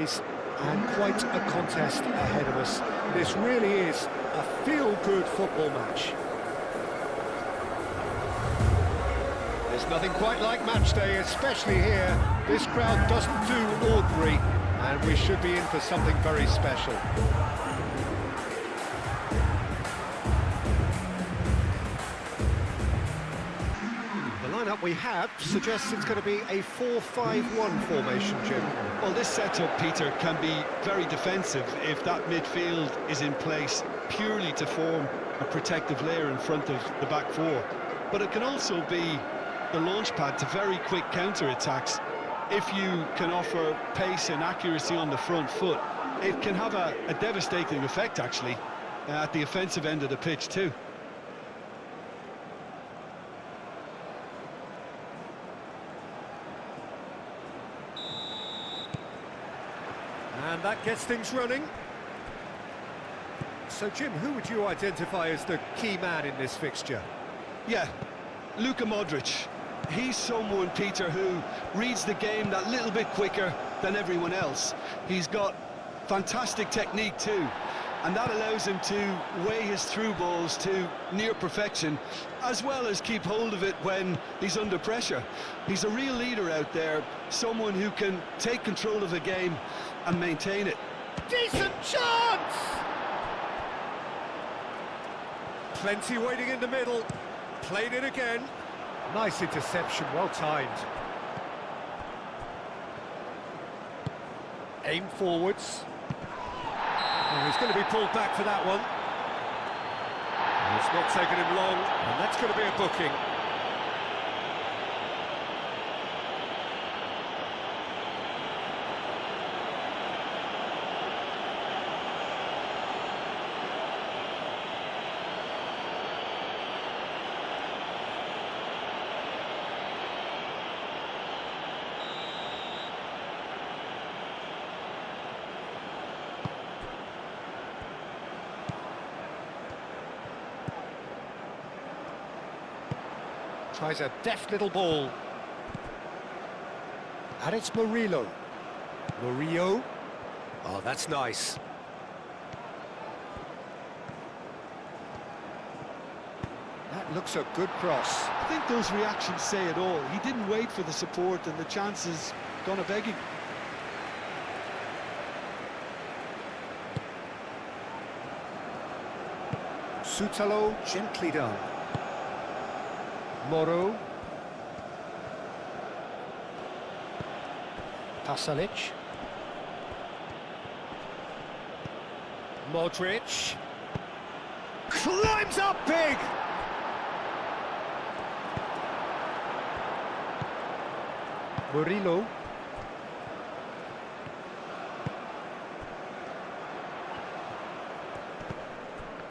And quite a contest ahead of us. This really is a feel-good football match. There's nothing quite like match day, especially here. This crowd doesn't do ordinary, and we should be in for something very special. The lineup we have suggests it's going to be a 4-5-1 formation, Jim. Well, this setup, Peter, can be very defensive if that midfield is in place purely to form a protective layer in front of the back four. But it can also be the launch pad to very quick counter-attacks. If you can offer pace and accuracy on the front foot, it can have a devastating effect, actually, at the offensive end of the pitch too. And that gets things running. So, Jim, who would you identify as the key man in this fixture? Yeah, Luka Modric. He's someone, Peter, who reads the game that little bit quicker than everyone else. He's got fantastic technique too, and that allows him to weigh his through balls to near perfection, as well as keep hold of it when he's under pressure. He's a real leader out there, someone who can take control of the game and maintain it. Decent chance! Plenty waiting in the middle. Played it again. Nice interception, well timed. Aim forwards. Oh, he's going to be pulled back for that one. It's not taken him long, and that's going to be a booking. Tries a deft little ball. And it's Murillo. Murillo. Oh, that's nice. That looks a good cross. I think those reactions say it all. He didn't wait for the support, and the chance is gonna begging. Sutalo, gently done. Moro. Pasalic. Modric. Climbs up big! Murillo.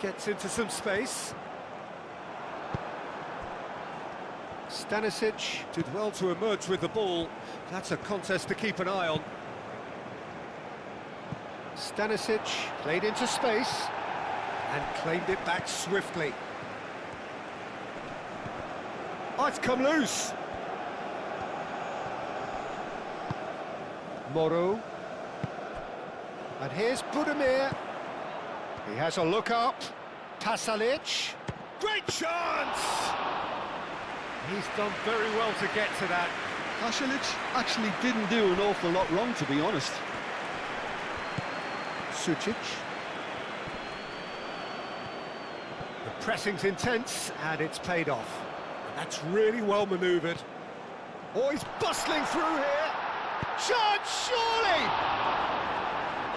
Gets into some space. Stanisic did well to emerge with the ball. That's a contest to keep an eye on. Stanisic played into space and claimed it back swiftly. Oh, it's come loose. Moro. And here's Budimir. He has a look up. Pasalic. Great chance! He's done very well to get to that. Pasalic actually didn't do an awful lot wrong, to be honest. Sucic. The pressing's intense, and it's paid off. And that's really well manoeuvred. Oh, he's bustling through here. Chance, surely!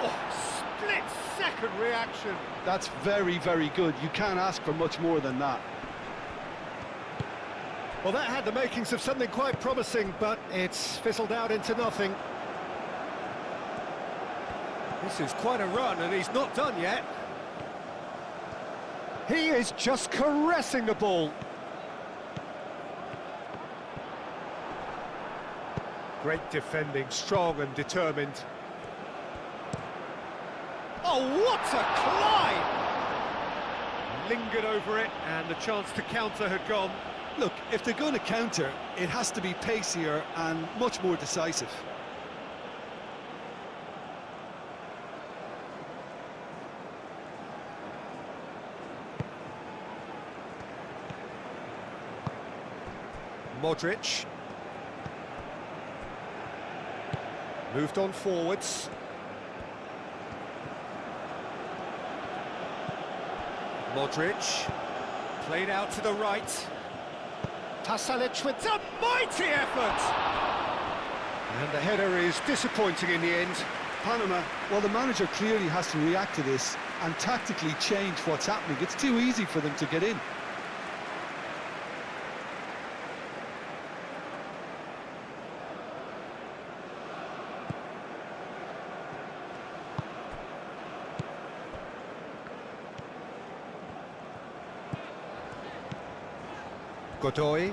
Oh, split-second reaction. That's very, very good. You can't ask for much more than that. Well, that had the makings of something quite promising, but it's fizzled out into nothing. This is quite a run, and he's not done yet. He is just caressing the ball. Great defending, strong and determined. Oh, what a climb! Lingered over it, and the chance to counter had gone. Look, if they're going to counter, it has to be pacier and much more decisive. Modric. Moved on forwards. Modric. Played out to the right. Pasalic with a mighty effort! And the header is disappointing in the end. Panama, well, the manager clearly has to react to this and tactically change what's happening. It's too easy for them to get in. Godoy.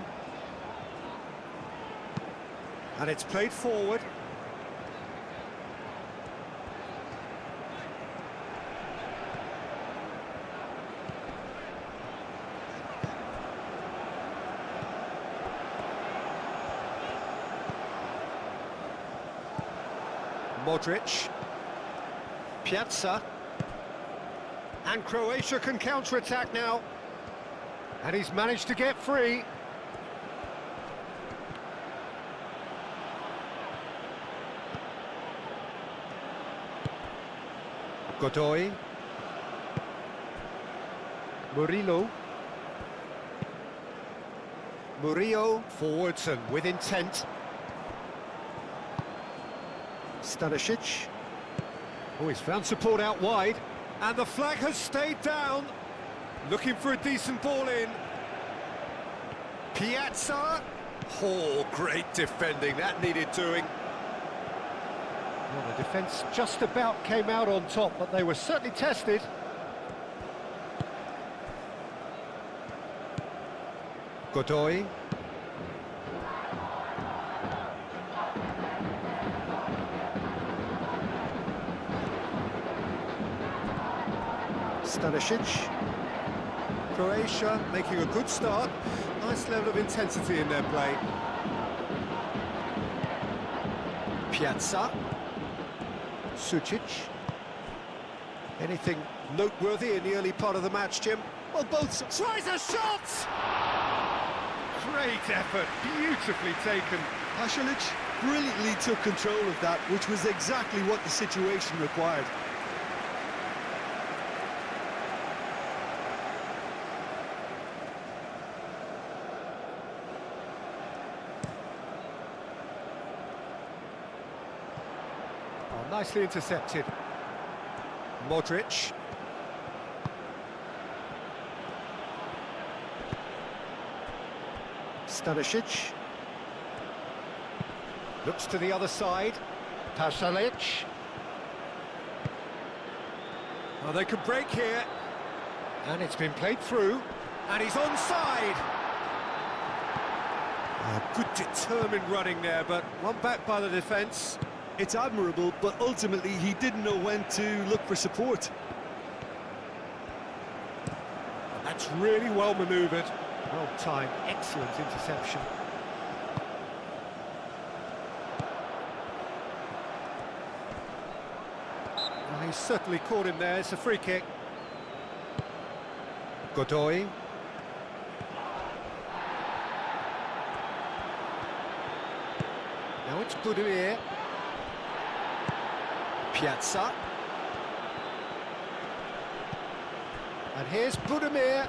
And it's played forward. Modric. Piazza. And Croatia can counter-attack now. And he's managed to get free. Godoy. Murillo. Murillo forwards and with intent. Stanisic. Oh, he's found support out wide. And the flag has stayed down. Looking for a decent ball in. Piazza. Oh, great defending. That needed doing. Well, the defence just about came out on top, but they were certainly tested. Godoy. Stanisic. Croatia making a good start. Nice level of intensity in their play. Piazza. Sucic. Anything noteworthy in the early part of the match, Jim? Well, both... Tries a shot! Great effort, beautifully taken. Pasalic brilliantly took control of that, which was exactly what the situation required. Oh, nicely intercepted. Modric. Stanisic. Looks to the other side. Pasalic. Oh, they could break here. And it's been played through. And he's onside. Oh, good determined running there, but one back by the defence. It's admirable, but ultimately he didn't know when to look for support. That's really well manoeuvred. Well timed, excellent interception. Well, he's certainly caught him there. It's a free kick. Godoy. Now it's Budimir. Piazza. And here's Budimir.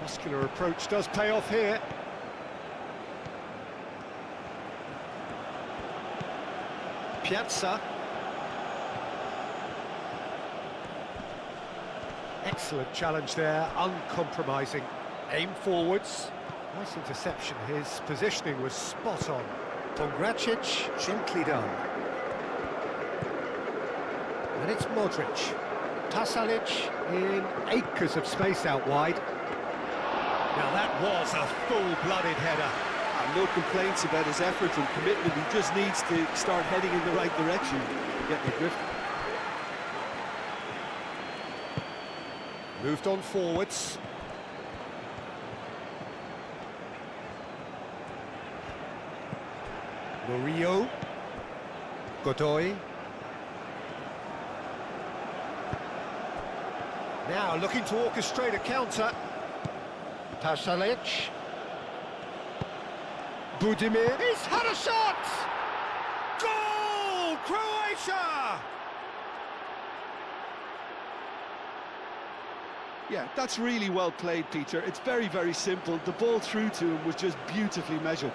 Muscular approach does pay off here. Piazza. Excellent challenge there, uncompromising. Aim forwards. Nice interception, his positioning was spot on. Pongracic, gently done. And it's Modric. Pasalic in acres of space out wide. Now that was a full-blooded header. No complaints about his effort and commitment. He just needs to start heading in the right direction. Get the drift. Moved on forwards. Murillo. Godoy. Now looking to orchestrate a counter. Pasalic. Budimir. He's had a shot! Goal! Croatia! Yeah, that's really well played, Peter. It's very, very simple. The ball through to him was just beautifully measured.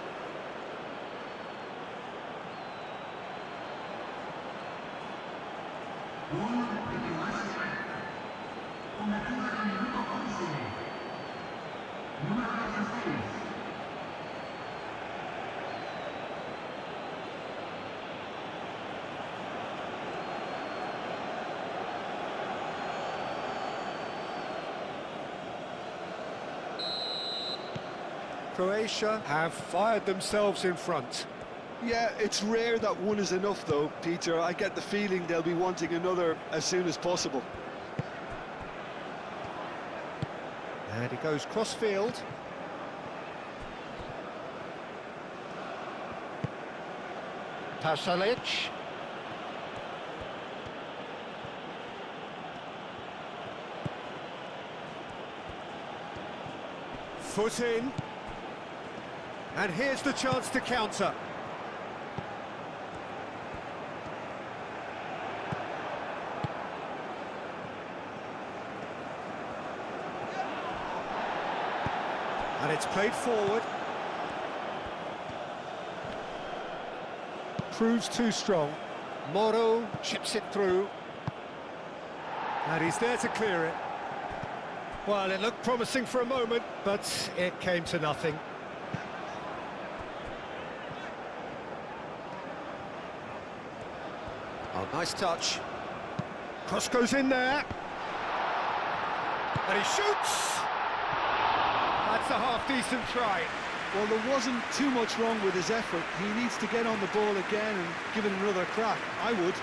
Croatia have fired themselves in front. Yeah, it's rare that one is enough, though, Peter. I get the feeling they'll be wanting another as soon as possible. And he goes cross-field. Pasalic. Foot in. And here's the chance to counter. And it's played forward. Proves too strong. Moro chips it through. And he's there to clear it. Well, it looked promising for a moment, but it came to nothing. Oh, nice touch. Cross goes in there. And he shoots! That's a half-decent try. Well, there wasn't too much wrong with his effort. He needs to get on the ball again and give it another crack. I would.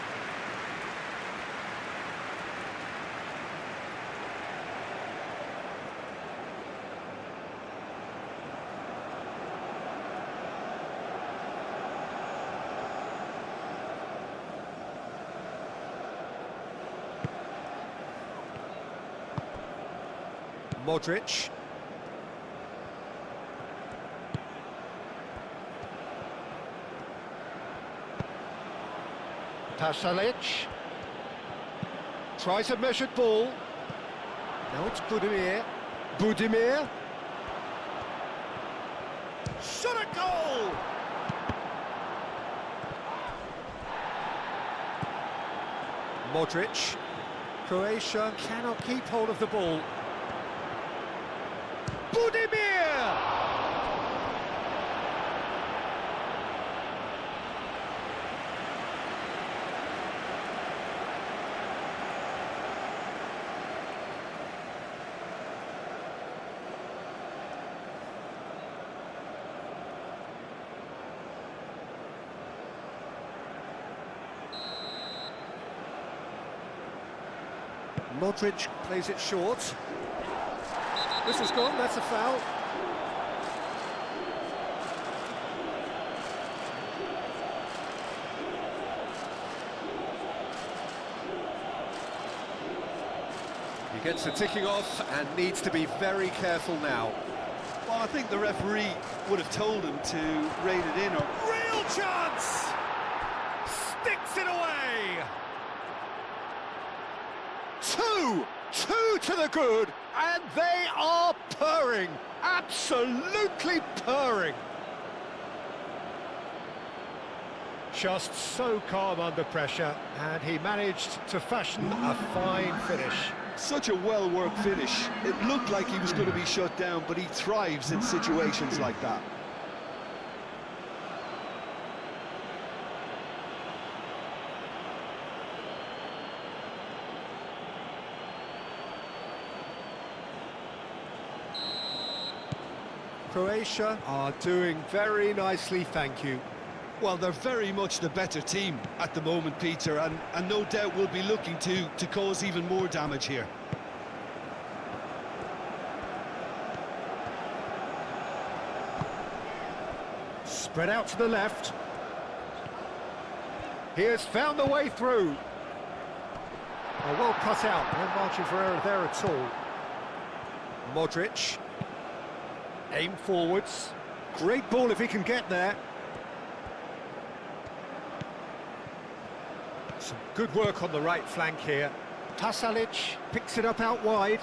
Modric. Pasalic. Tries a measured ball. Now it's Budimir. Budimir. Shot a goal! Modric. Croatia cannot keep hold of the ball. Budimir! Modric plays it short. This is gone, that's a foul. He gets the ticking off and needs to be very careful now. Well, I think the referee would have told him to rein it in. Or Real chance! Sticks it away! Two to the good, and they are purring, absolutely purring. Just so calm under pressure, and he managed to fashion a fine finish. Such a well-worked finish. It looked like he was going to be shut down, but he thrives in situations like that. Croatia are doing very nicely, thank you. Well, they're very much the better team at the moment, Peter, and no doubt will be looking to cause even more damage here. Spread out to the left. He has found the way through. Oh, well cut out, no margin for error there at all. Modric. Aim forwards. Great ball if he can get there. Some good work on the right flank here. Pasalic picks it up out wide.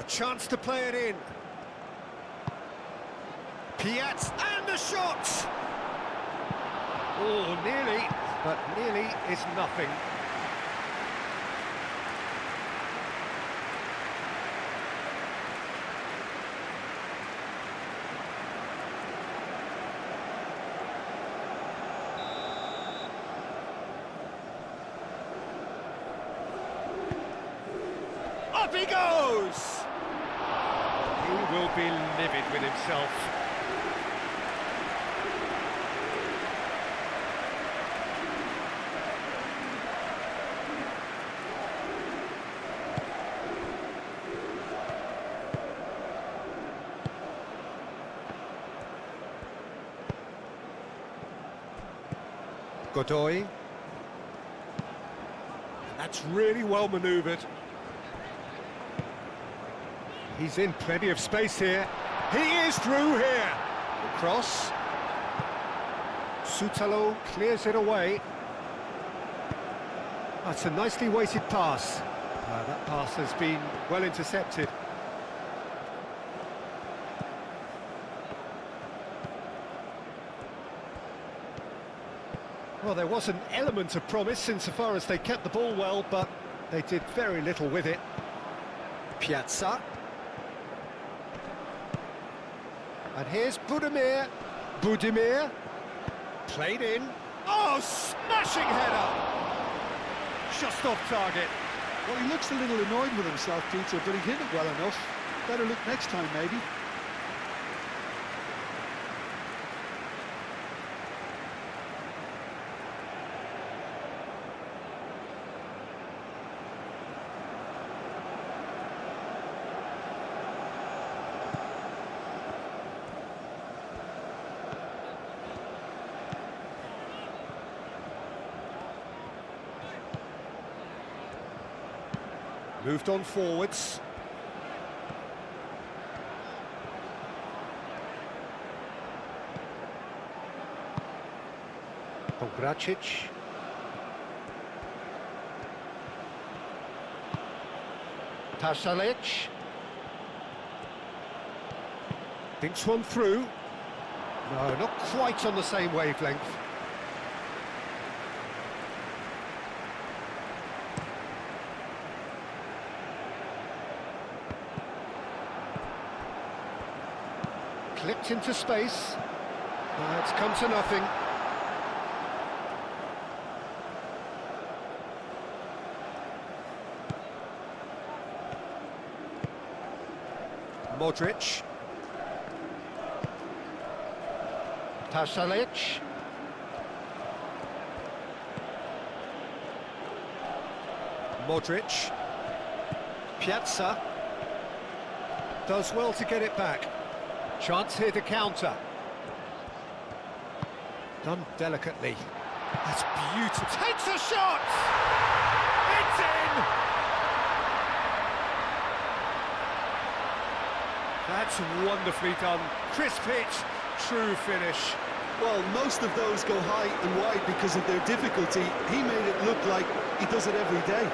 A chance to play it in. Piat and the shot! Oh, nearly, but nearly is nothing. Up he goes! He will be livid with himself. Godoy. That's really well manoeuvred. He's in plenty of space here. He is through here. The cross. Sutalo clears it away. That's a nicely weighted pass. That pass has been well intercepted. Well, there was an element of promise insofar as they kept the ball well, but they did very little with it. Piazza. And here's Budimir. Budimir. Played in. Oh, smashing header! Just off target. Well, he looks a little annoyed with himself, Peter, but he hit it well enough. Better look next time, maybe. Moved on forwards. Pogracic. Pasalic. Thinks one through. No, not quite on the same wavelength. Clipped into space. It's come to nothing. Modric. Pasalic. Modric. Piazza. Does well to get it back. Chance here to counter. Done delicately. That's beautiful. Takes a shot! It's in! That's wonderfully done. Crisp hit, true finish. Well, most of those go high and wide because of their difficulty. He made it look like he does it every day.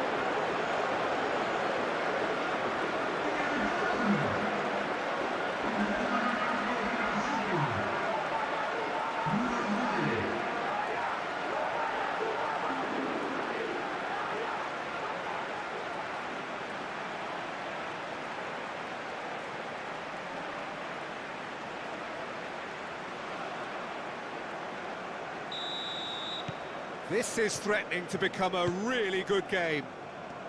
This is threatening to become a really good game.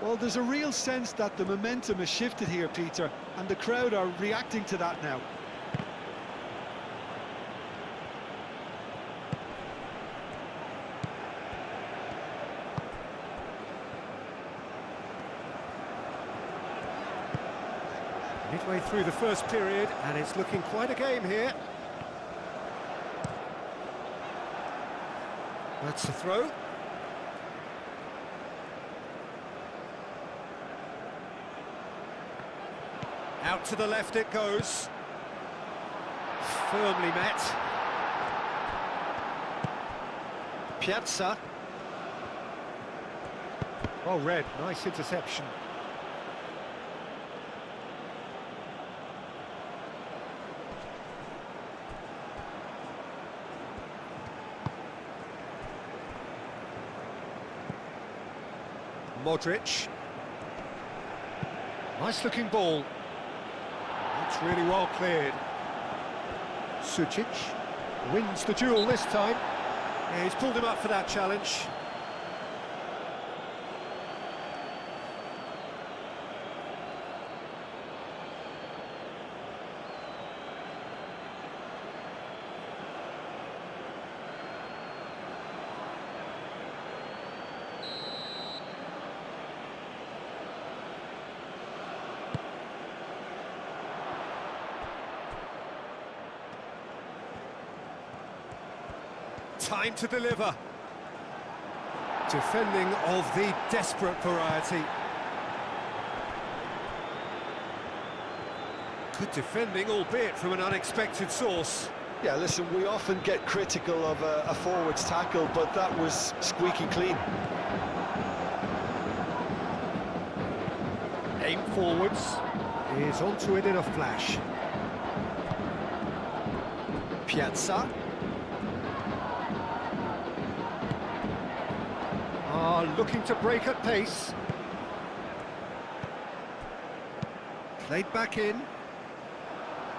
Well, there's a real sense that the momentum has shifted here, Peter, and the crowd are reacting to that now. Midway through the first period, and it's looking quite a game here. That's the throw. Out to the left it goes. Firmly met. Piazza. Well read, nice interception. Modric. Nice looking ball. It's really well cleared. Sucic wins the duel this time. Yeah, he's pulled him up for that challenge. Time to deliver. Defending of the desperate variety. Good defending, albeit from an unexpected source. Yeah, listen, we often get critical of a forward's tackle, but that was squeaky clean. Aim forwards. Is onto it in a flash. Piazza. Looking to break at pace. Played back in.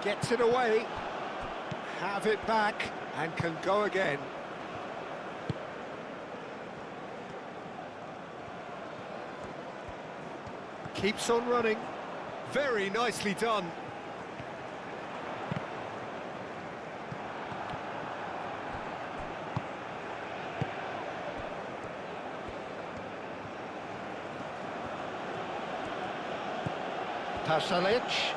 Gets it away. Have it back and can go again. Keeps on running. Very nicely done. Pasalic.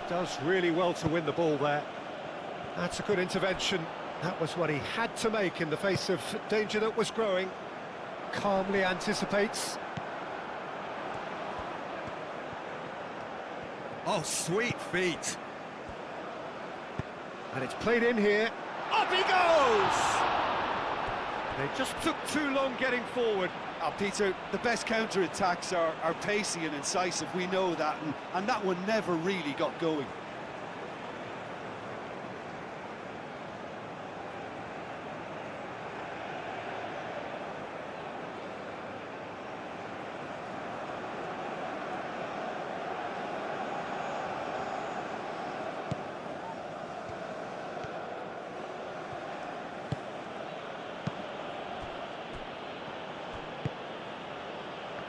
Does really well to win the ball there. That's a good intervention. That was what he had to make in the face of danger that was growing. Calmly anticipates. Oh, sweet feet. And it's played in here. Up he goes! They just took too long getting forward. Peter, the best counter-attacks are pacey and incisive, we know that, and that one never really got going.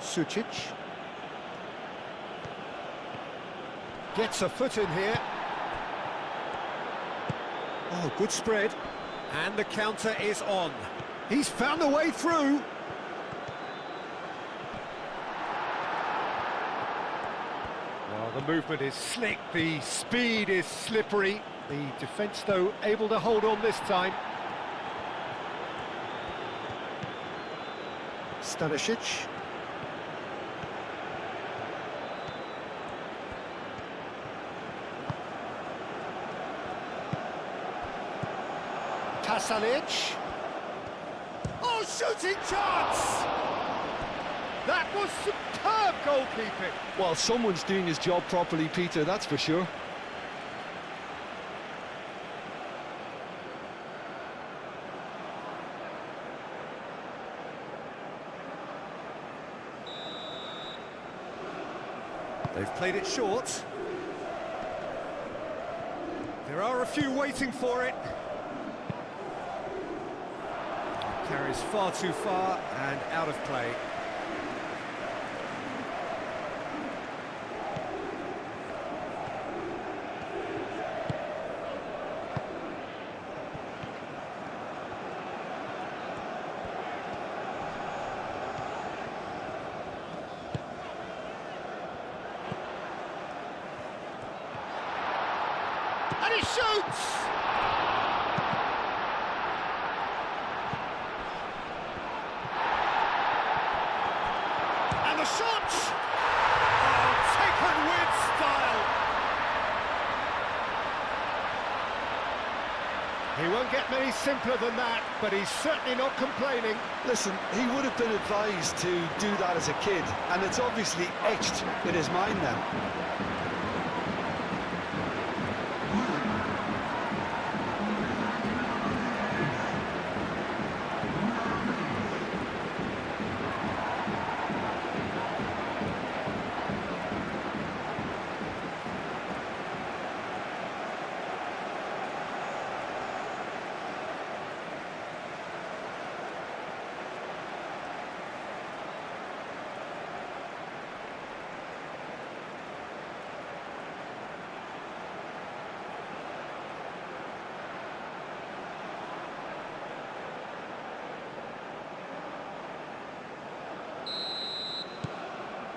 Sucic gets a foot in here. Oh, good spread. And the counter is on. He's found a way through. Well, the movement is slick, the speed is slippery. The defence, though, able to hold on this time. Stanisic. Pasalic. Oh, shooting chance! That was superb goalkeeping. Well, someone's doing his job properly, Peter, that's for sure. They've played it short. There are a few waiting for it. Carries far too far and out of play. And he shoots! And the shot! Oh, taken with style! He won't get many simpler than that, but he's certainly not complaining. Listen, he would have been advised to do that as a kid, and it's obviously etched in his mind now.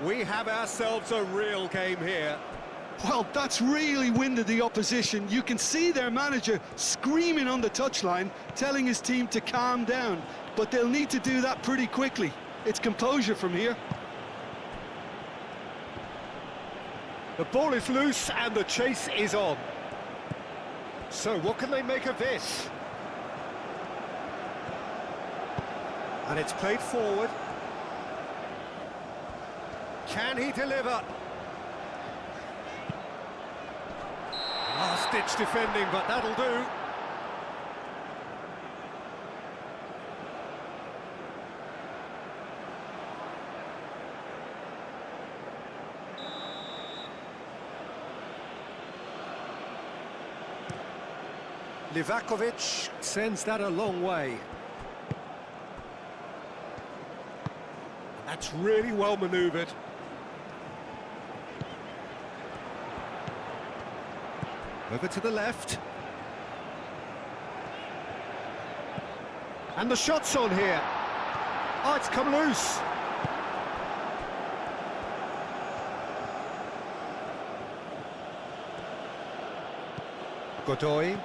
We have ourselves a real game here. Well, that's really winded the opposition. You can see their manager screaming on the touchline, telling his team to calm down. But they'll need to do that pretty quickly. It's composure from here. The ball is loose and the chase is on. So what can they make of this? And it's played forward. Can he deliver? Last-ditch defending, but that'll do. Livakovic sends that a long way. That's really well manoeuvred. Over to the left. And the shot's on here. Oh, it's come loose. Godoy.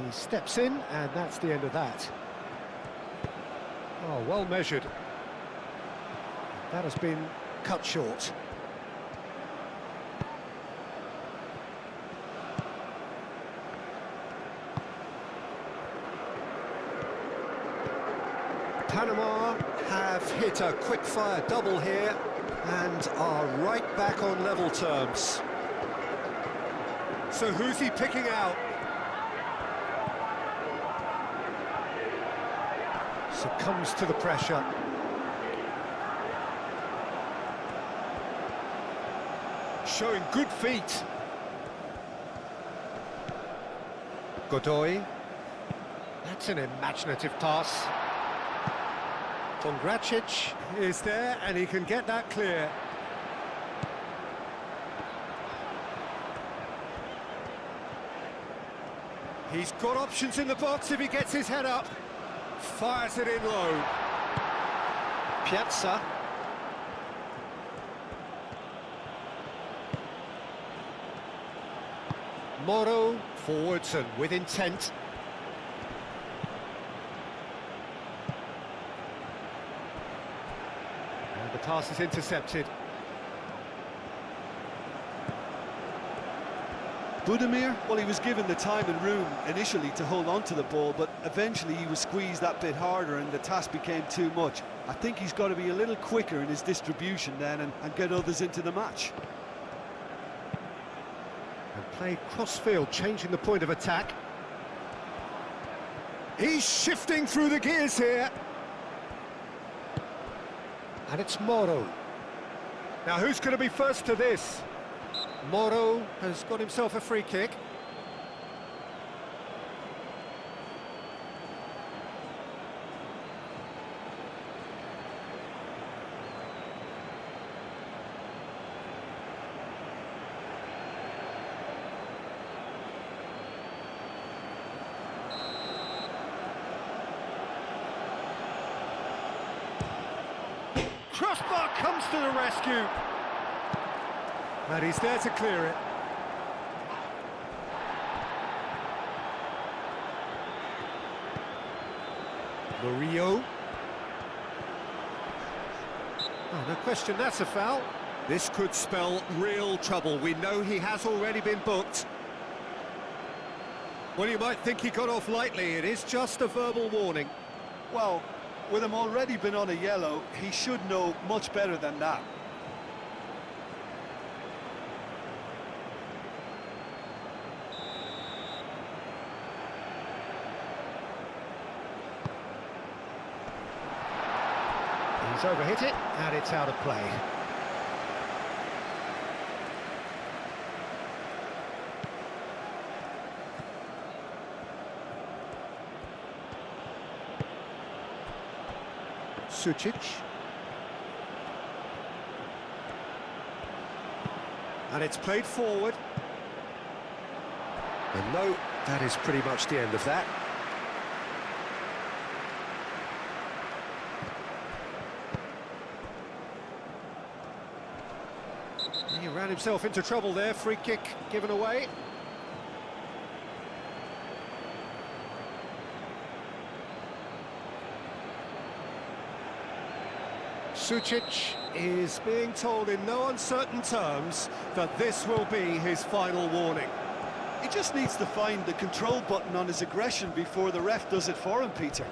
He steps in, and that's the end of that. Oh, well measured. That has been cut short. Panama have hit a quick-fire double here and are right back on level terms. So who's he picking out? Succumbs to the pressure. Showing good feet. Godoy. That's an imaginative pass. Pongracic is there, and he can get that clear. He's got options in the box if he gets his head up. Fires it in low. Piazza. Moro forwards and with intent. The pass is intercepted. Budimir, well, he was given the time and room initially to hold on to the ball, but eventually he was squeezed that bit harder and the task became too much. I think he's got to be a little quicker in his distribution then and get others into the match. And play cross-field, changing the point of attack. He's shifting through the gears here. And it's Moro. Now who's going to be first to this? Moro has got himself a free kick. Crossbar comes to the rescue. And he's there to clear it. Murillo. Oh, no question, that's a foul. This could spell real trouble. We know he has already been booked. Well, you might think he got off lightly. It is just a verbal warning. Well, with him already been on a yellow, he should know much better than that. He's overhit it, and it's out of play. Sučić. And it's played forward. And no, that is pretty much the end of that. He ran himself into trouble there, free kick given away. Sučić is being told in no uncertain terms that this will be his final warning. He just needs to find the control button on his aggression before the ref does it for him, Peter.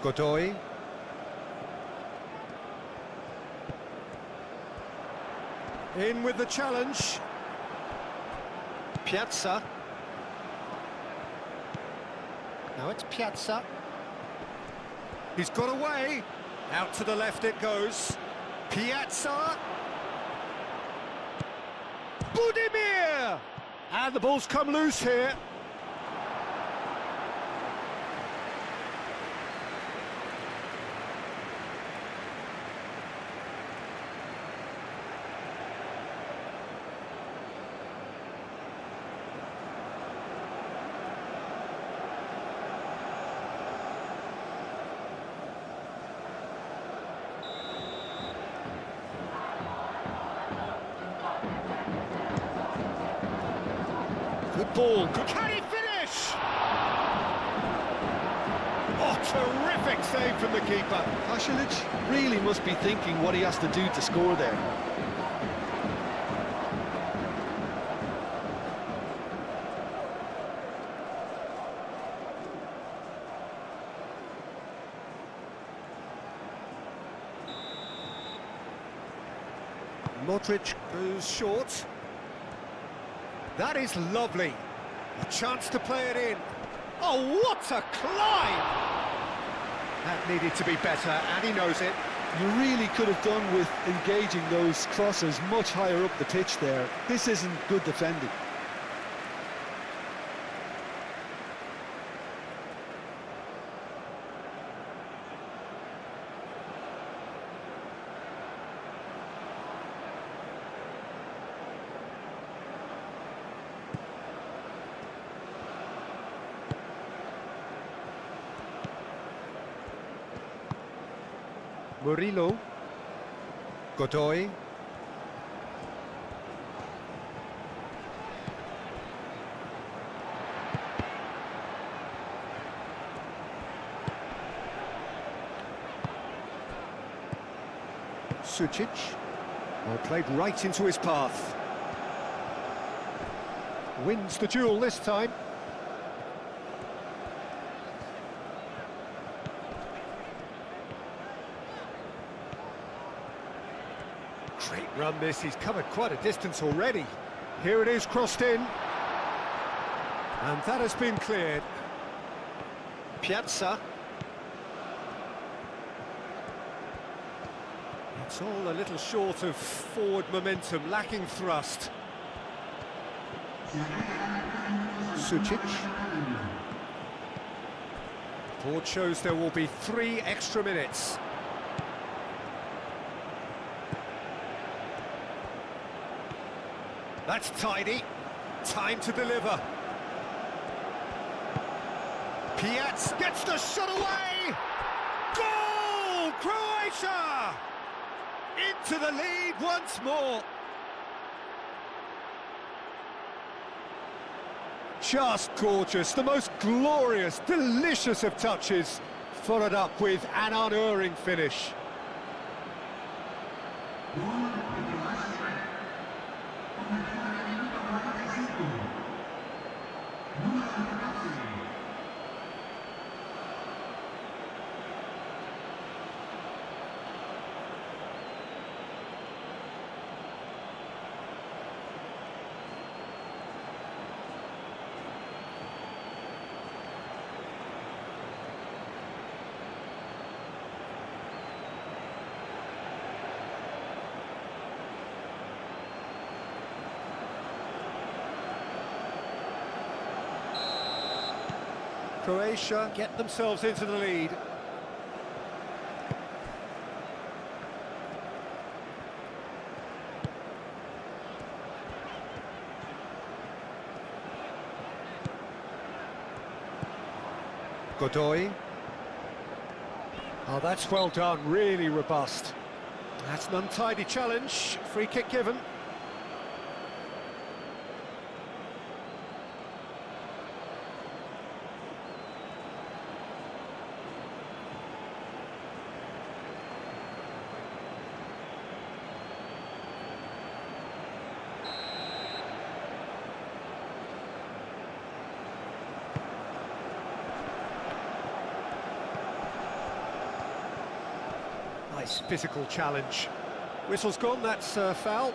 Godoy. In with the challenge. Piazza. Now it's Piazza. He's got away. Out to the left it goes. Piazza. Budimir! And the ball's come loose here. Good ball. Can he finish? Oh, terrific save from the keeper. Pasalic really must be thinking what he has to do to score there. Modric goes short. That is lovely. A chance to play it in. Oh, what a climb! That needed to be better, and he knows it. You really could have done with engaging those crosses much higher up the pitch there. This isn't good defending. Murillo. Godoy. Sučić. Well, played right into his path. Wins the duel this time. Great run this, he's covered quite a distance already. Here it is, crossed in. And that has been cleared. Piazza. It's all a little short of forward momentum, lacking thrust. Sučić. Board shows there will be 3 extra minutes. That's tidy. Time to deliver. Piazza gets the shot away! Goal! Croatia! Into the lead once more. Just gorgeous. The most glorious, delicious of touches. followed up with an unerring finish. Croatia get themselves into the lead. Godoy. Oh, that's well done, really robust. That's an untidy challenge, free kick given. Nice physical challenge. Whistle's gone, that's foul.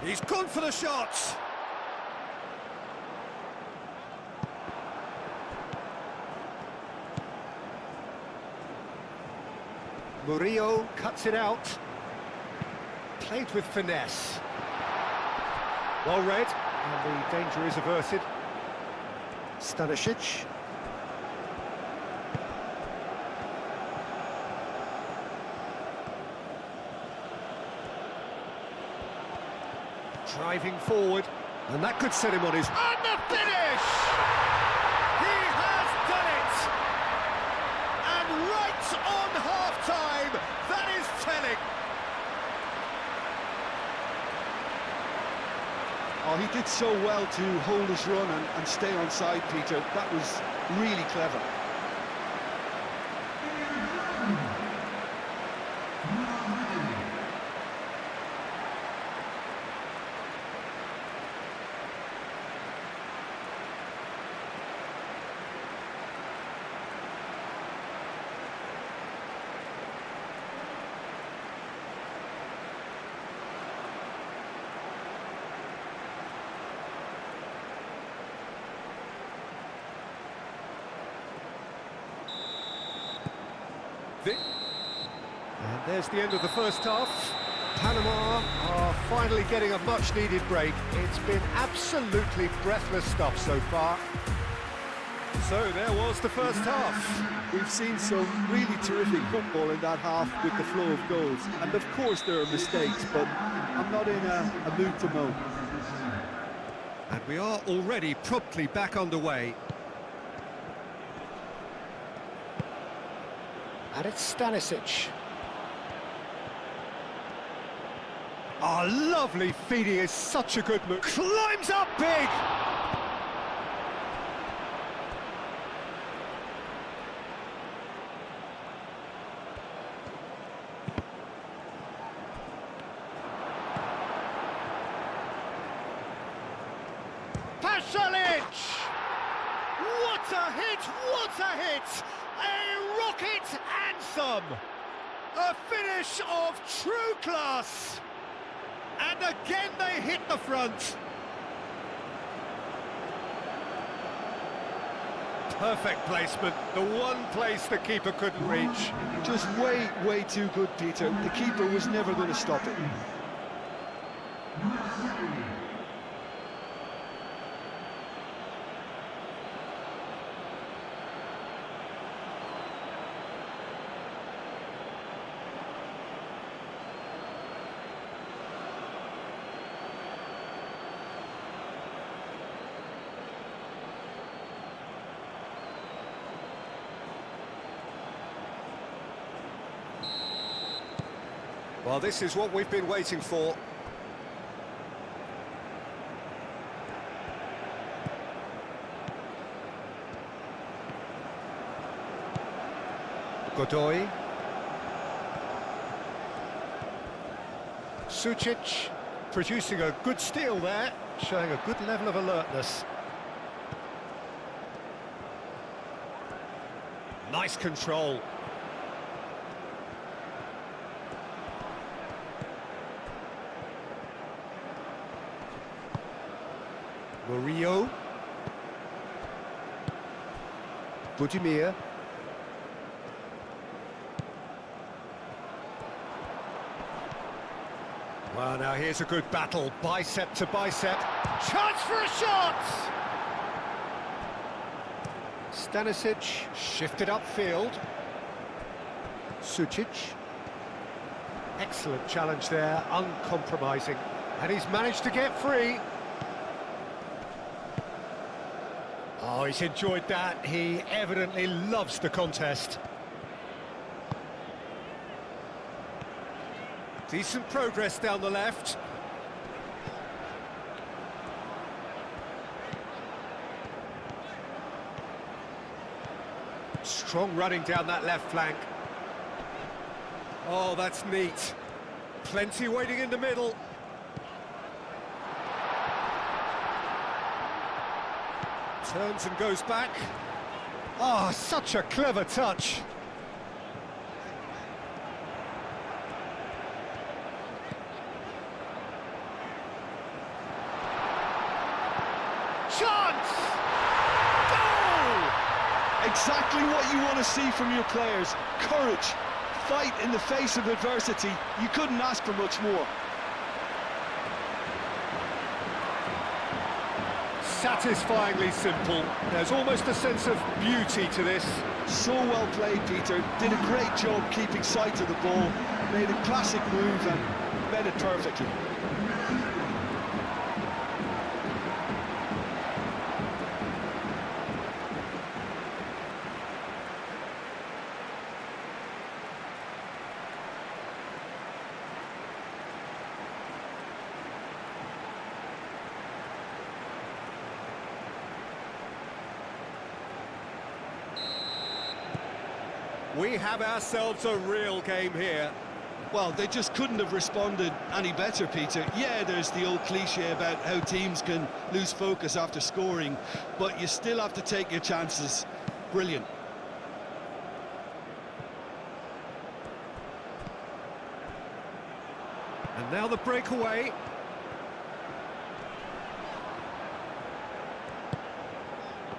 He's gone for the shots. Murillo cuts it out. Played with finesse. Well read, and the danger is averted. Stanisic. Driving forward, and that could set him on his... And the finish! He has done it! And right on half-time, that is telling. Oh, he did so well to hold his run and stay on side, Peter. That was really clever. And there's the end of the first half. Panama are finally getting a much-needed break. It's been absolutely breathless stuff so far. So there was the first half. We've seen some really terrific football in that half with the flow of goals. And of course there are mistakes, but I'm not in a mood to moan. And we are already promptly back underway. And it's Stanisic. Oh, lovely feeding is such a good move. Climbs up big! Pasalic! What a hit! What a hit! A rocket anthem! A finish of true class! And again they hit the front. Perfect placement, the one place the keeper couldn't reach. Just way too good, Peter. The keeper was never going to stop it. Well, this is what we've been waiting for. Godoy. Sucic producing a good steal there, showing a good level of alertness. Nice control. Murillo. Budimir. Well, now here's a good battle, bicep to bicep. Chance for a shot! Stanisic shifted upfield. Sucic. Excellent challenge there, uncompromising. And he's managed to get free. Oh, he's enjoyed that. He evidently loves the contest. Decent progress down the left. Strong running down that left flank. Oh, that's neat. Plenty waiting in the middle. Turns and goes back. Oh, such a clever touch. Chance! Goal! Exactly what you want to see from your players. Courage, fight in the face of adversity. You couldn't ask for much more. Satisfyingly simple. There's almost a sense of beauty to this. So well played, Peter. Did a great job keeping sight of the ball. Made a classic move and read it perfectly. We have ourselves a real game here. Well, they just couldn't have responded any better, Peter. Yeah, there's the old cliche about how teams can lose focus after scoring, but you still have to take your chances. Brilliant. And now the breakaway.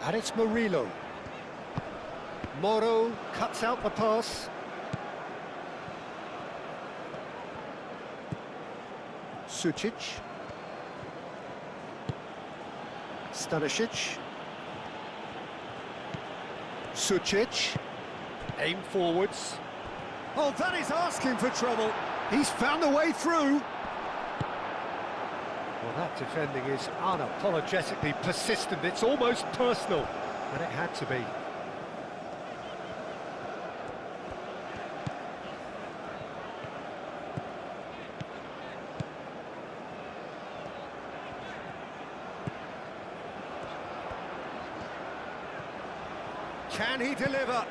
And it's Murillo. Moro cuts out the pass. Sucic. Stanisic. Sucic. Aim forwards. Oh, that is asking for trouble. He's found a way through. Well, that defending is unapologetically persistent. It's almost personal. And it had to be. Can he deliver?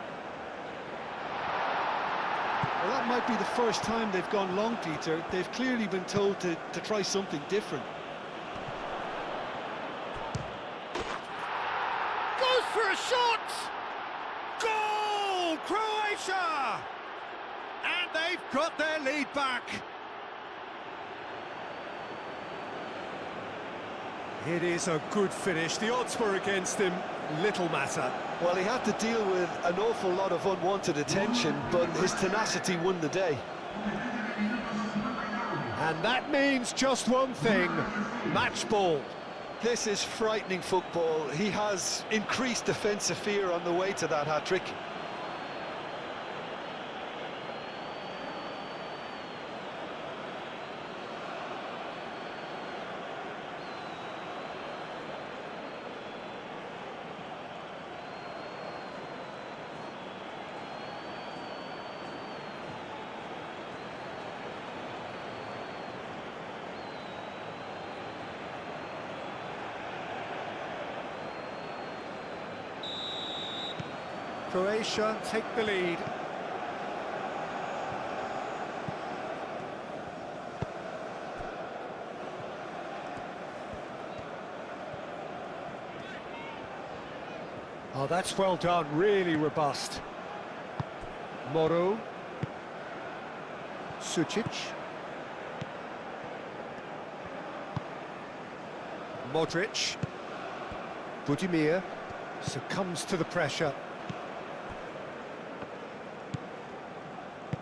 Well, that might be the first time they've gone long, Peter. They've clearly been told to try something different. Goes for a shot! Goal! Croatia! And they've got their lead back. It is a good finish. The odds were against him. Little matter. Well, he had to deal with an awful lot of unwanted attention, but his tenacity won the day. And that means just one thing, match ball. This is frightening football. He has increased defensive fear on the way to that hat-trick. Croatia take the lead. Oh, that's well done, really robust. Moro. Sucic. Modric. Budimir succumbs to the pressure.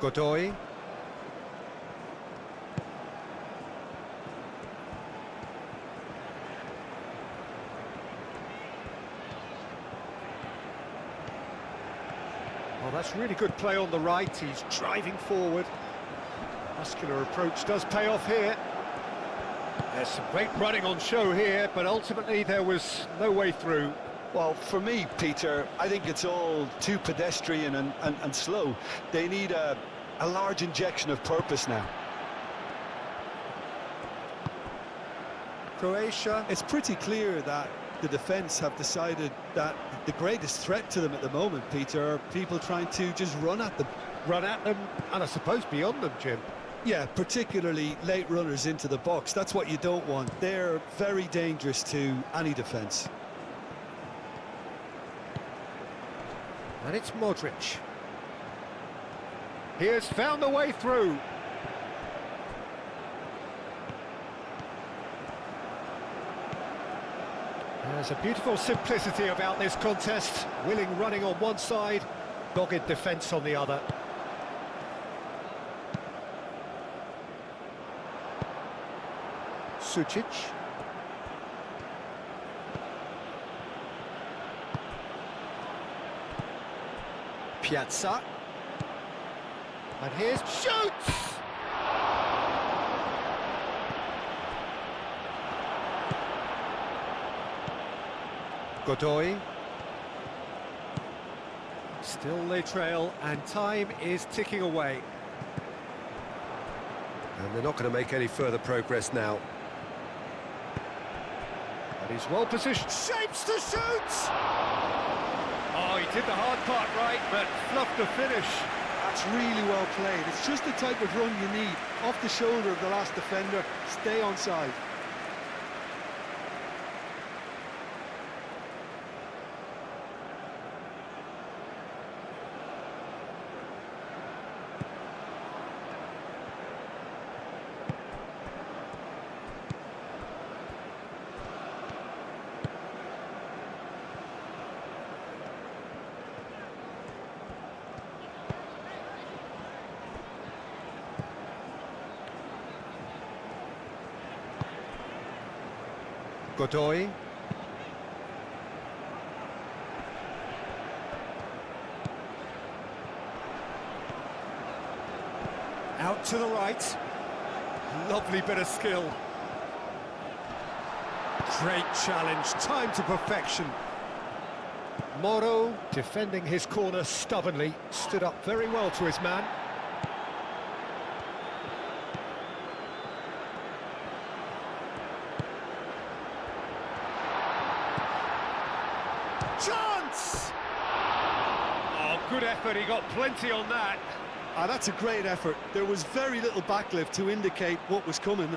Godoy. Oh, that's really good play on the right. He's driving forward. Muscular approach does pay off here. There's some great running on show here, but ultimately there was no way through. Well, for me, Peter, I think it's all too pedestrian and slow. They need a large injection of purpose now. Croatia. It's pretty clear that the defence have decided that the greatest threat to them at the moment, Peter, are people trying to just run at them. Run at them, and I suppose beyond them, Jim. Yeah, particularly late runners into the box. That's what you don't want. They're very dangerous to any defence. And it's Modric. He has found the way through. There's a beautiful simplicity about this contest. Willing running on one side, dogged defence on the other. Sucic. Piazza. And here's shoots! Godoy. Still they trail, and time is ticking away. And they're not going to make any further progress now. But he's well positioned. Shapes to shoot! Oh, he did the hard part right, but fluffed the finish. That's really well played. It's just the type of run you need. Off the shoulder of the last defender, stay onside. Godoy. Out to the right. Lovely bit of skill. Great challenge, time to perfection. Moro, defending his corner stubbornly, stood up very well to his man. Chance! Oh, good effort, he got plenty on that. Ah, that's a great effort. There was very little backlift to indicate what was coming.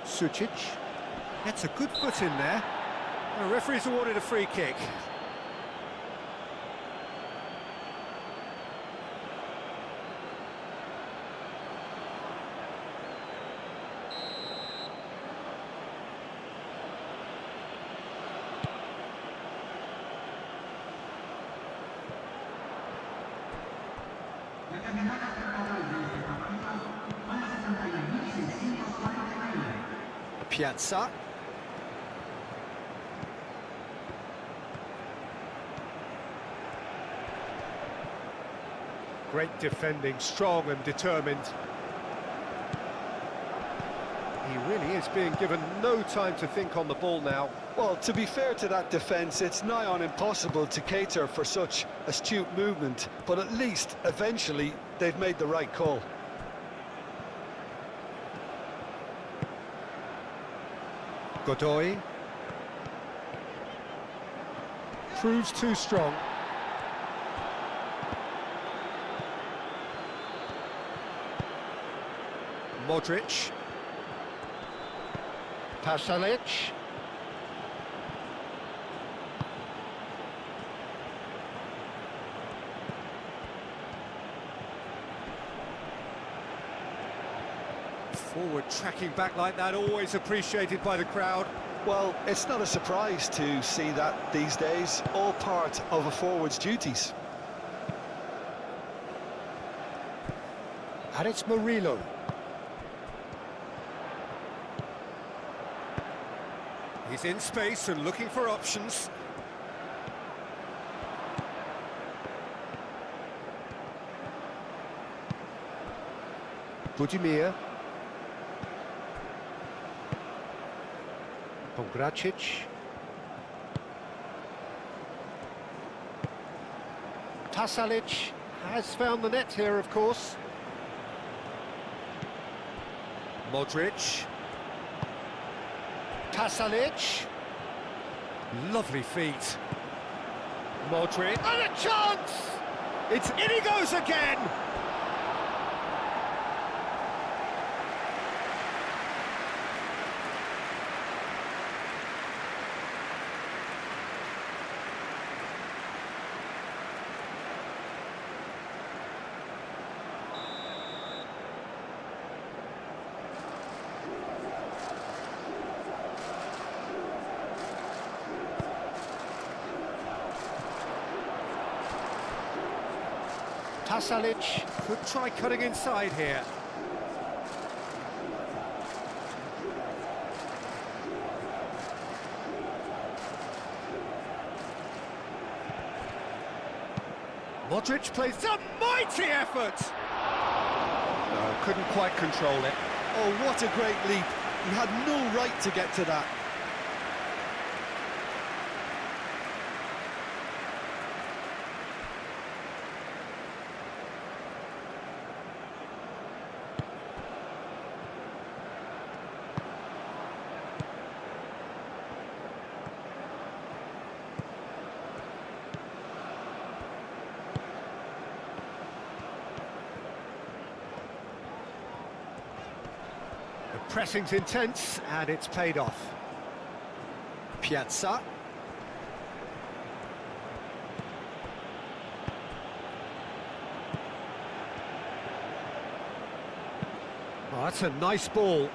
Sucic gets a good foot in there. The referee's awarded a free kick. Piazza. Great defending, strong and determined. He really is being given no time to think on the ball now. Well, to be fair to that defence, it's nigh on impossible to cater for such astute movement, but at least, eventually, they've made the right call. Godoy. Proves too strong. Modric. Pasalic. Forward tracking back like that, always appreciated by the crowd. Well, it's not a surprise to see that these days, all part of a forward's duties. And it's Murillo. He's in space and looking for options. Budimir. Pongracic. Pasalic has found the net here, of course. Modric. Pasalic. Lovely feet. Modric. And a chance! It's in he goes again! Pasalic could try cutting inside here. Modric plays a mighty effort! No, couldn't quite control it. Oh, what a great leap. He had no right to get to that. The pressing's intense, and it's paid off. Piazza. Oh, that's a nice ball.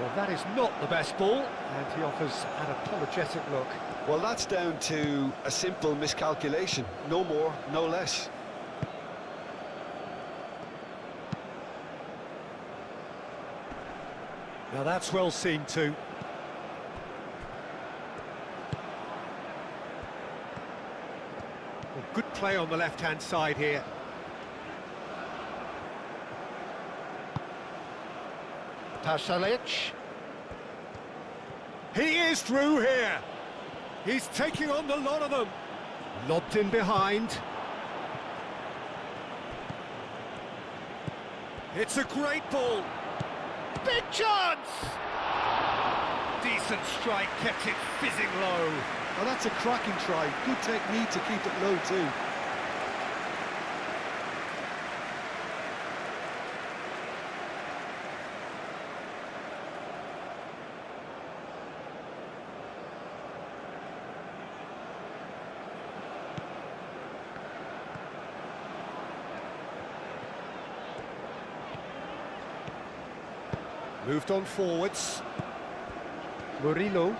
Well, that is not the best ball, and he offers an apologetic look. Well, that's down to a simple miscalculation. No more, no less. Now that's well seen too. Well, good play on the left-hand side here. Pasalic. He is through here. He's taking on the lot of them. Lobbed in behind. It's a great ball. Big chance! Decent strike, kept it fizzing low. Well, that's a cracking try. Good technique to keep it low too. Moved on forwards. Murillo.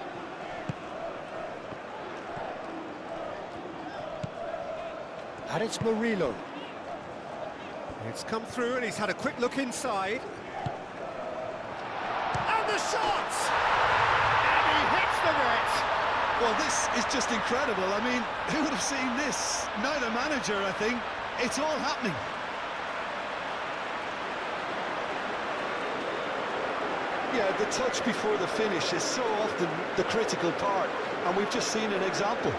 And it's Murillo. It's come through and he's had a quick look inside. And the shot! And he hits the net! Well, this is just incredible. I mean, who would have seen this? Neither manager, I think. It's all happening. Yeah, the touch before the finish is so often the critical part, and we've just seen an example.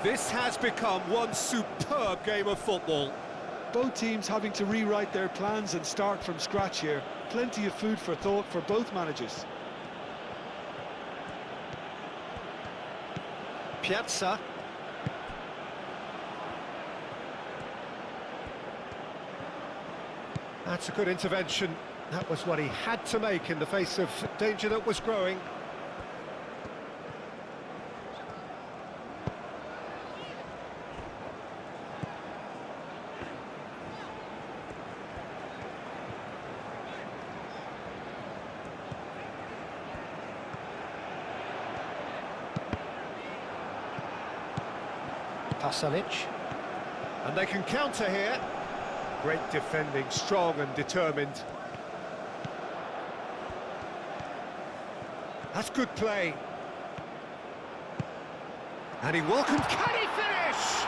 This has become one superb game of football. Both teams having to rewrite their plans and start from scratch here. Plenty of food for thought for both managers. Piazza. That's a good intervention. That was what he had to make in the face of danger that was growing. Pasalic. And they can counter here. Great defending, strong and determined. That's good play. And he welcomed... Can he finish?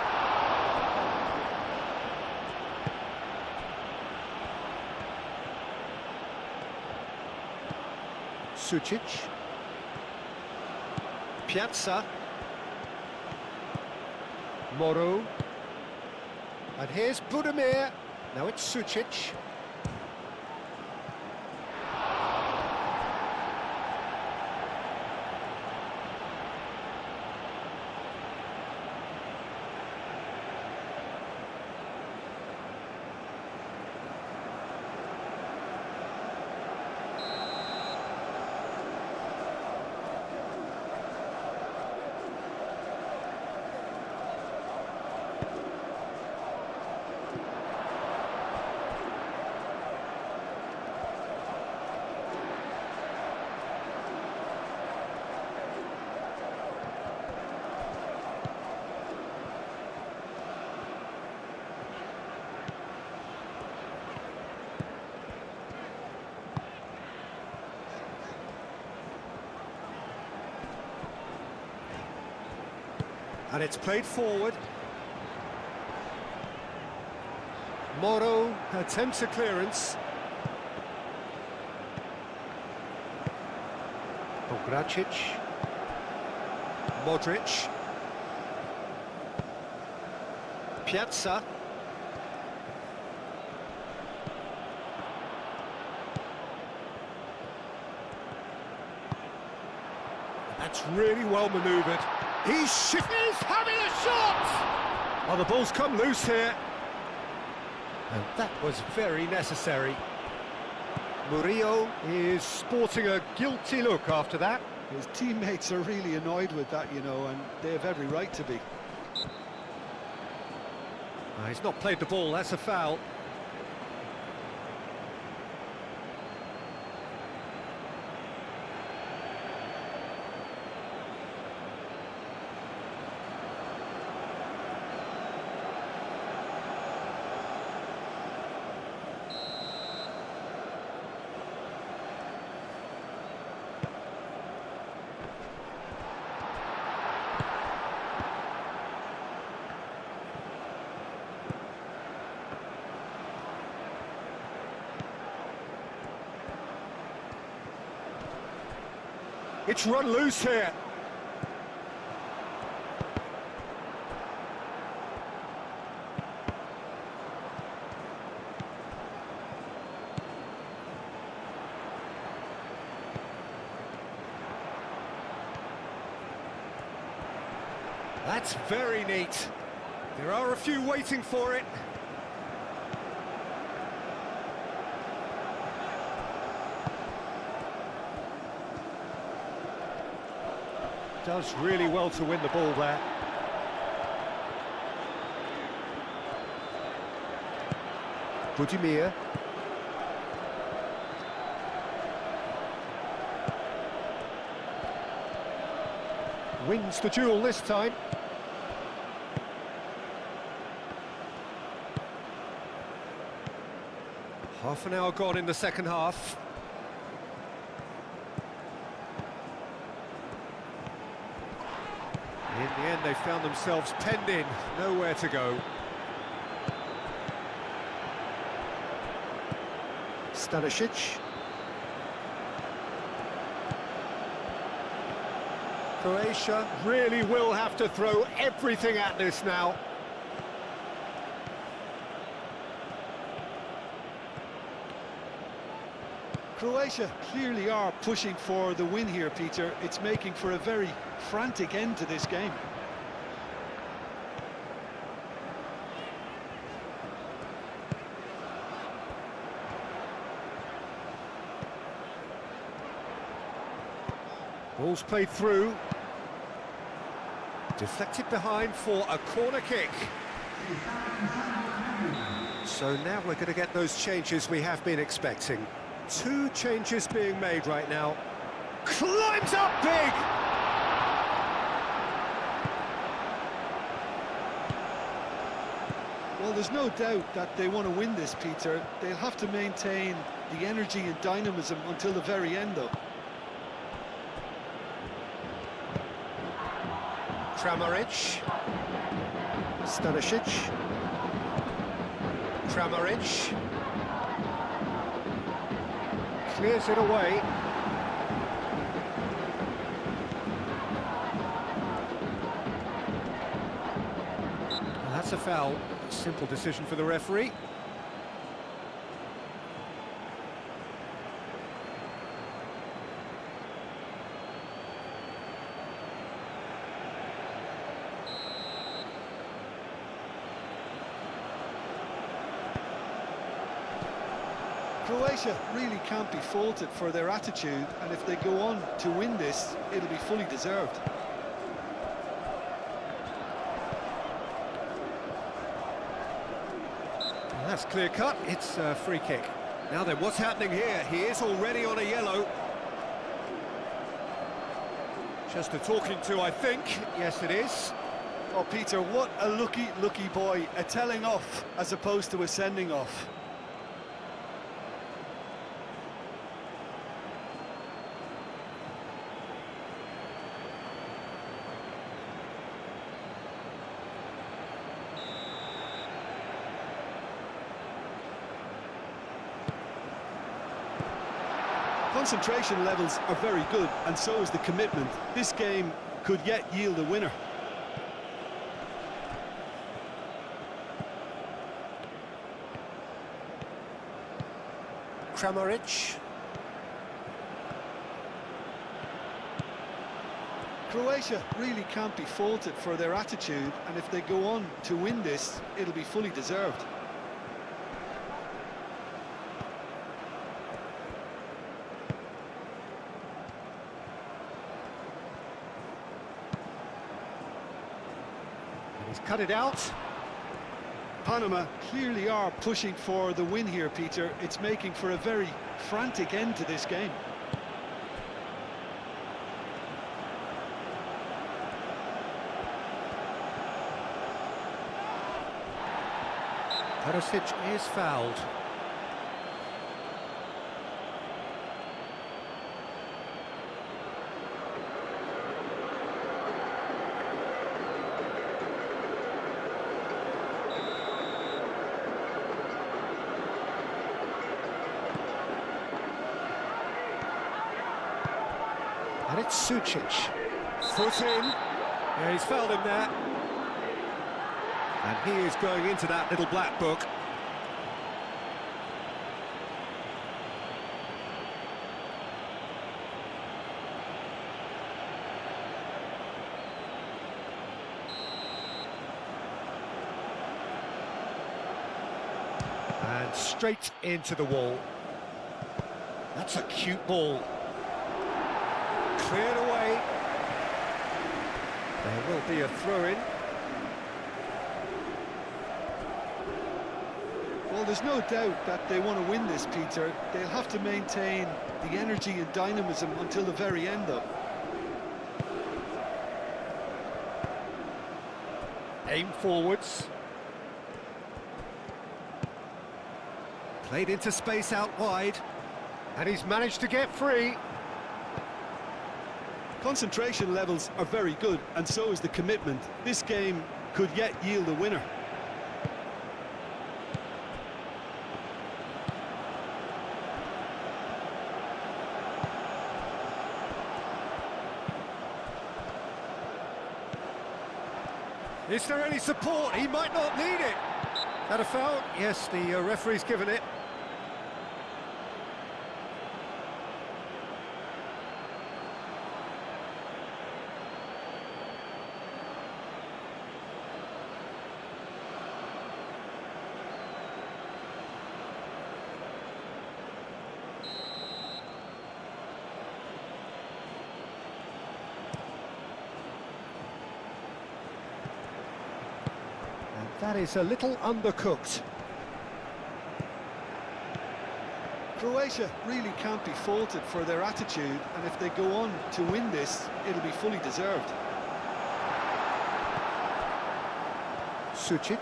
Sucic. Piazza. Moro. And here's Budimir. Now it's Sucic. And it's played forward. Moro attempts a clearance. Pogracic. Modric. Piazza. That's really well manoeuvred. He's having a shot! Well, the ball's come loose here. And that was very necessary. Murillo is sporting a guilty look after that. His teammates are really annoyed with that, you know, and they have every right to be. He's not played the ball, that's a foul. It's run loose here. That's very neat. There are a few waiting for it. Does really well to win the ball there. Budimir. Wins the duel this time. Half an hour gone in the second half. In the end, they found themselves penned in, nowhere to go. Stanisic. Croatia really will have to throw everything at this now. Croatia clearly are pushing for the win here, Peter. It's making for a very frantic end to this game. Ball's played through. Deflected behind for a corner kick. So now we're going to get those changes we have been expecting. 2 changes being made right now. Climbs up big! Well, there's no doubt that they want to win this, Peter. They'll have to maintain the energy and dynamism until the very end, though. Kramaric. Stanisic. Kramaric. Clears it away. Well, that's a foul. Simple decision for the referee. Croatia really can't be faulted for their attitude, and if they go on to win this, it'll be fully deserved. Well, that's clear cut. It's a free kick. Now then, what's happening here? He is already on a yellow. Just a talking to, I think. Yes, it is. Oh, Peter, what a lucky boy. A telling off as opposed to a sending off. Concentration levels are very good, and so is the commitment. This game could yet yield a winner. Kramaric. Croatia really can't be faulted for their attitude, and if they go on to win this, it'll be fully deserved. He's cut it out. Panama clearly are pushing for the win here, Peter. It's making for a very frantic end to this game. Perisic is fouled. And it's Sucic. Foot in. Yeah, he's fouled him there. And he is going into that little black book. And straight into the wall. That's a cute ball. Cleared away. There will be a throw-in. Well, there's no doubt that they want to win this, Peter. They'll have to maintain the energy and dynamism until the very end, though. Aim forwards. Played into space out wide. And he's managed to get free. Concentration levels are very good, and so is the commitment. This game could yet yield a winner. Is there any support? He might not need it. That a foul? Yes, the referee's given it. That is a little undercooked. Croatia really can't be faulted for their attitude, and if they go on to win this, it'll be fully deserved. Sucic.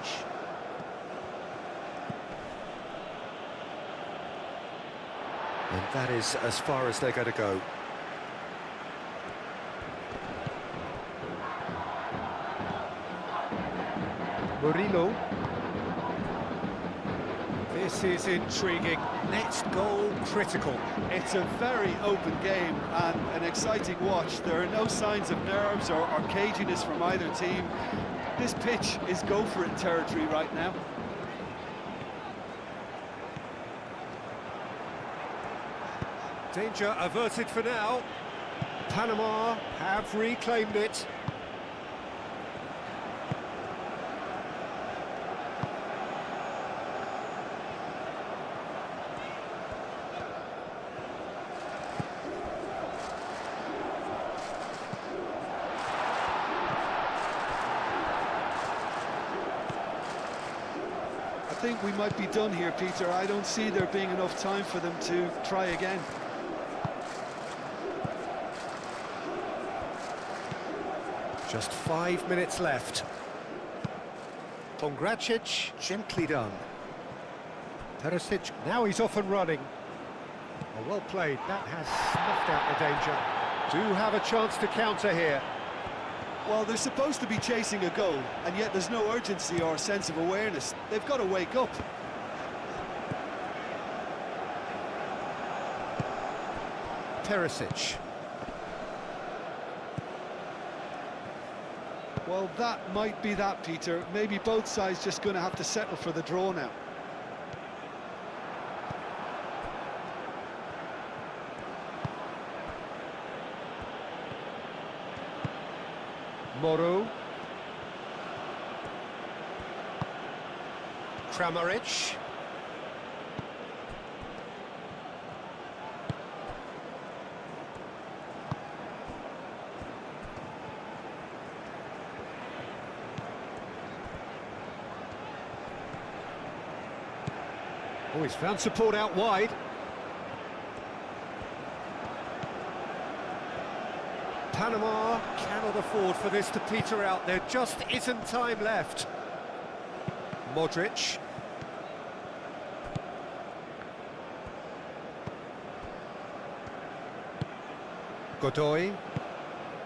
And that is as far as they're going to go. Murillo. This is intriguing. Next goal critical. It's a very open game and an exciting watch. There are no signs of nerves or caginess from either team. This pitch is go-for-it territory right now. Danger averted for now. Panama have reclaimed it. I think we might be done here, Peter. I don't see there being enough time for them to try again. Just 5 minutes left. Pongracic, gently done. Perisic, now he's off and running. Oh, well played, that has snuffed out the danger. Do have a chance to counter here. Well, they're supposed to be chasing a goal, and yet there's no urgency or sense of awareness. They've got to wake up. Perisic. Well, that might be that, Peter. Maybe both sides just going to have to settle for the draw now. Moro. Kramaric. Oh, he's found support out wide. Panama cannot afford for this to peter out. There just isn't time left. Modric. Godoy.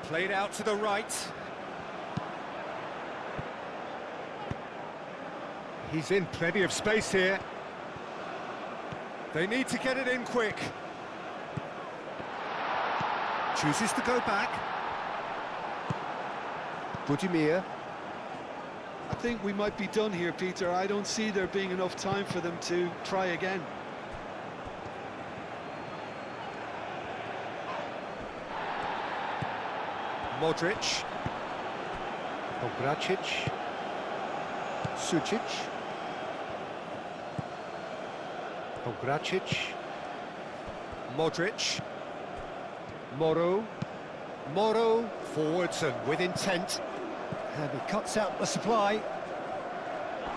Played out to the right. He's in plenty of space here. They need to get it in quick. Chooses to go back. Budimir. I think we might be done here, Peter. I don't see there being enough time for them to try again. Modric. Pongracic. Sucic. Pongracic. Modric. Moro. Moro forwards and with intent. And he cuts out the supply.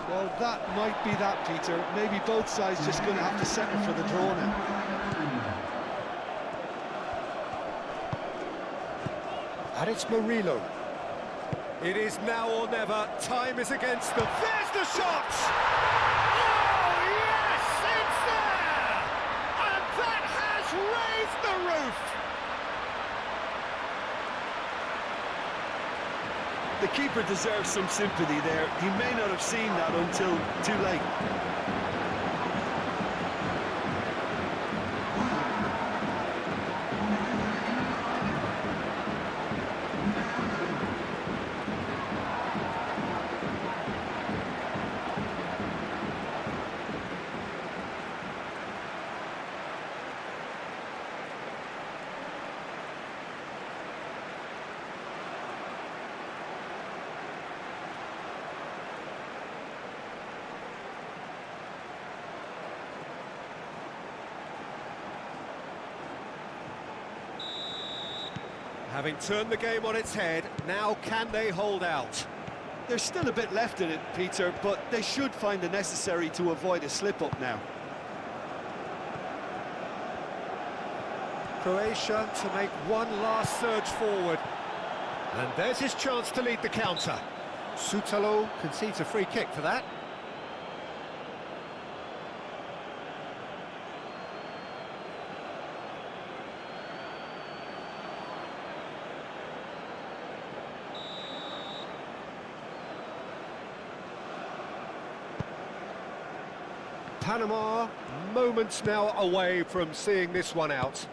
Well, that might be that, Peter. Maybe both sides just going to have to settle for the draw now. And it's Murillo. It is now or never. Time is against them. There's the shot! Oh, yes! It's there! And that has raised the roof! The keeper deserves some sympathy there. He may not have seen that until too late. Having turned the game on its head, now can they hold out? There's still a bit left in it, Peter, but they should find the necessary to avoid a slip-up now. Croatia to make one last surge forward. And there's his chance to lead the counter. Sutalo concedes a free kick for that. Panama, moments now away from seeing this one out.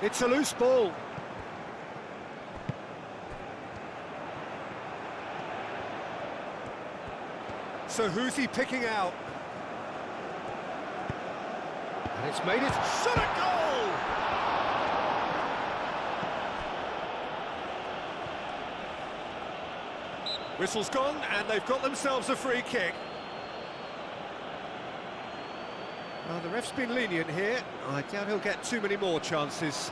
It's a loose ball. So who's he picking out? And it's made it shot a goal! Whistle's gone, and they've got themselves a free kick. Well, the ref's been lenient here. I doubt he'll get too many more chances.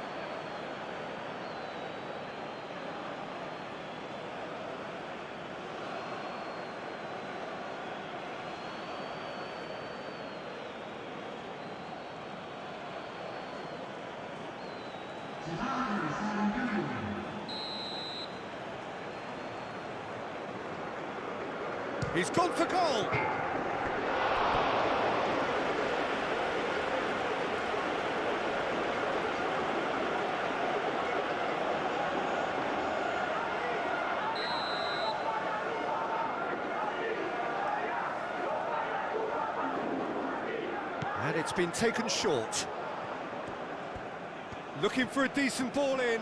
He's gone for goal! And it's been taken short. Looking for a decent ball in.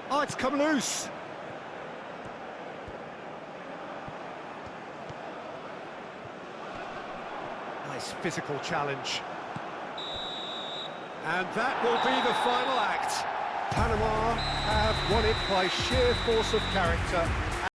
Oh, it's come loose. Nice physical challenge. And that will be the final act. Panama have won it by sheer force of character.